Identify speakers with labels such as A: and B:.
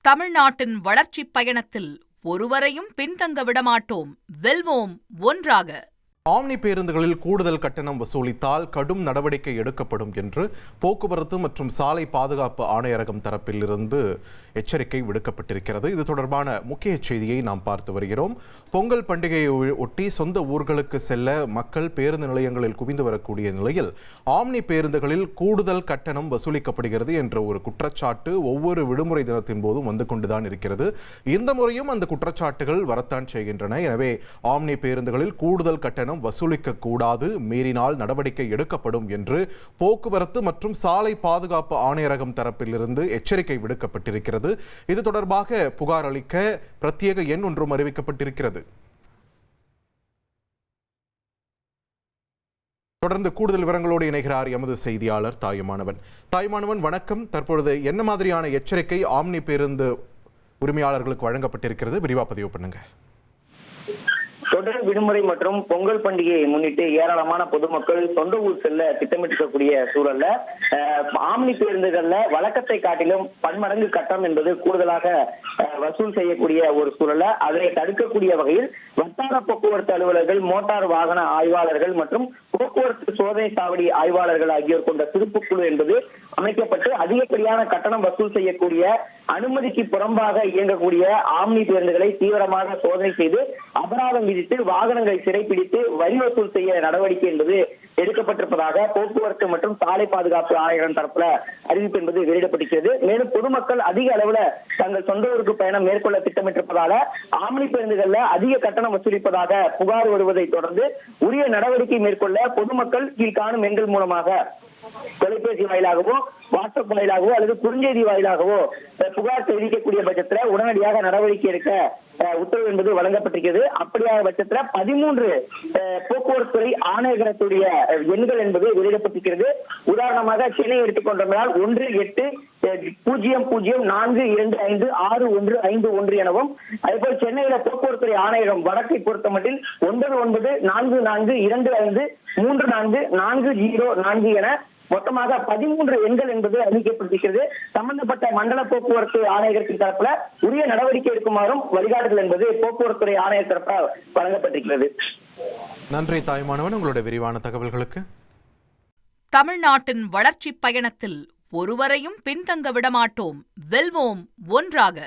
A: தமிழ்நாட்டின் வளர்ச்சிப் பயணத்தில் ஒருவரையும் பின்தங்க விடமாட்டோம், வெல்வோம் ஒன்றாக.
B: ஆம்னி பேருந்துகளில் கூடுதல் கட்டணம் வசூலித்தால் கடும் நடவடிக்கை எடுக்கப்படும் என்று போக்குவரத்து மற்றும் சாலை பாதுகாப்பு ஆணையரகம் தரப்பிலிருந்து எச்சரிக்கை விடுக்கப்பட்டிருக்கிறது. இது தொடர்பான முக்கிய செய்தியை நாம் பார்த்து வருகிறோம். பொங்கல் பண்டிகையை ஒட்டி சொந்த ஊர்களுக்கு செல்ல மக்கள் பேருந்து நிலையங்களில் குவிந்து வரக்கூடிய நிலையில் ஆம்னி பேருந்துகளில் கூடுதல் கட்டணம் வசூலிக்கப்படுகிறது என்ற ஒரு குற்றச்சாட்டு ஒவ்வொரு விடுமுறை தினத்தின் போதும் வந்து கொண்டுதான் இருக்கிறது. இந்த முறையும் அந்த குற்றச்சாட்டுகள் வரத்தான் செய்கின்றன. எனவே ஆம்னி பேருந்துகளில் கூடுதல் கட்டணம் வசூலிக்க கூடாது, மீறினால் நடவடிக்கை எடுக்கப்படும் என்று போக்குவரத்து மற்றும் சாலை பாதுகாப்பு ஆணையரகம் தரப்பிலிருந்து எச்சரிக்கை விடுக்கப்பட்டிருக்கிறது. இது தொடர்பாக புகார் அளிக்க பிரத்யேக எண் ஒன்றும் அறிவிக்கப்பட்டிருக்கிறது. தொடர்ந்து கூடுதல் விவரங்களோடு இணைகிறார் எமது செய்தியாளர் தாயுமானவன். தாயுமானவன், வணக்கம். தற்பொழுது என்ன மாதிரியான எச்சரிக்கை ஆம்னி பேருந்து உரிமையாளர்களுக்கு வழங்கப்பட்டிருக்கிறது? விரிவா பதிவு பண்ணுங்க.
C: தொடர் விடுமுறை மற்றும் பொங்கல் பண்டிகையை முன்னிட்டு ஏராளமான பொதுமக்கள் சொந்த ஊர் செல்ல திட்டமிட்டிருக்கக்கூடிய சூழல்ல ஆம்னி பேருந்துகள்ல வழக்கத்தை காட்டிலும் பன்மடங்கு கட்டணம் என்பது கூடுதலாக வசூல் செய்யக்கூடிய ஒரு சூழல்ல அதனை தடுக்கக்கூடிய வகையில் வட்டார போக்குவரத்து அலுவலர்கள், மோட்டார் வாகன ஆய்வாளர்கள் மற்றும் போக்குவரத்து சோதனை சாவடி ஆய்வாளர்கள் ஆகியோர் கொண்ட சிறப்பு குழு என்பது அமைக்கப்பட்டு அதிகப்படியான கட்டணம் வசூல் செய்யக்கூடிய அனுமதிக்கு புறம்பாக இயங்கக்கூடிய ஆம்னி பேருந்துகளை தீவிரமாக சோதனை செய்து அபராதம் விதித்து வாகனங்களை சிறைப்பிடித்து வரி வசூல் செய்ய நடவடிக்கை என்பது எடுக்கப்பட்டிருப்பதாக போக்குவரத்து மற்றும் சாலை பாதுகாப்பு ஆணையரம் தரப்புல அறிவிப்பு என்பது வெளியிடப்பட்டிருக்கிறது. மேலும் பொதுமக்கள் அதிக அளவுல தங்கள் சொந்த ஊருக்கு பயணம் மேற்கொள்ள திட்டமிட்டிருப்பதால ஆம்னி பேருந்துகள்ல அதிக கட்டணம் வசூலிப்பதாக புகார் வருவதை தொடர்ந்து உரிய நடவடிக்கை மேற்கொள்ள பொதுமக்கள் கீழ்காணும் எண்கள் மூலமாக தொலைபேசி வாயிலாகவோ, வாட்ஸ்அப் வாயிலாகவோ அல்லது குறுஞ்செய்தி வாயிலாகவோ புகார் தெரிவிக்கக்கூடிய பட்சத்துல உடனடியாக நடவடிக்கை எடுக்க உத்தரவு என்பது வழங்கப்பட்டிருக்கிறது. அப்படியான பட்சத்துல 13 போக்குவரத்து துறை ஆணையரகத்துடைய எண்கள் என்பது வெளியிடப்பட்டிருக்கிறது. உதாரணமாக சென்னை எடுத்துக்கொண்டால் 1800425615 எனவும், அதேபோல் சென்னையில போக்குவரத்து துறை ஆணையகம் வடக்கை பொறுத்தமட்டில் 9944253440 என மொத்தமாக 13 எண்கள் என்பது அறிவிக்கப்பட்டிருக்கிறது. சம்பந்தப்பட்ட மண்டல போக்குவரத்து ஆணையகத்தின் தரப்புல உரிய நடவடிக்கை எடுக்குமாறும் வழிகாட்டுதல் என்பது போக்குவரத்துறை ஆணையர் தரப்பால் வழங்கப்பட்டிருக்கிறது.
B: நன்றி தாய்மானவன், உங்களுடைய விரிவான தகவல்களுக்கு.
A: தமிழ்நாட்டின் வளர்ச்சிப் பயணத்தில் ஒருவரையும் பின்தங்க விடமாட்டோம், வெல்வோம் ஒன்றாக.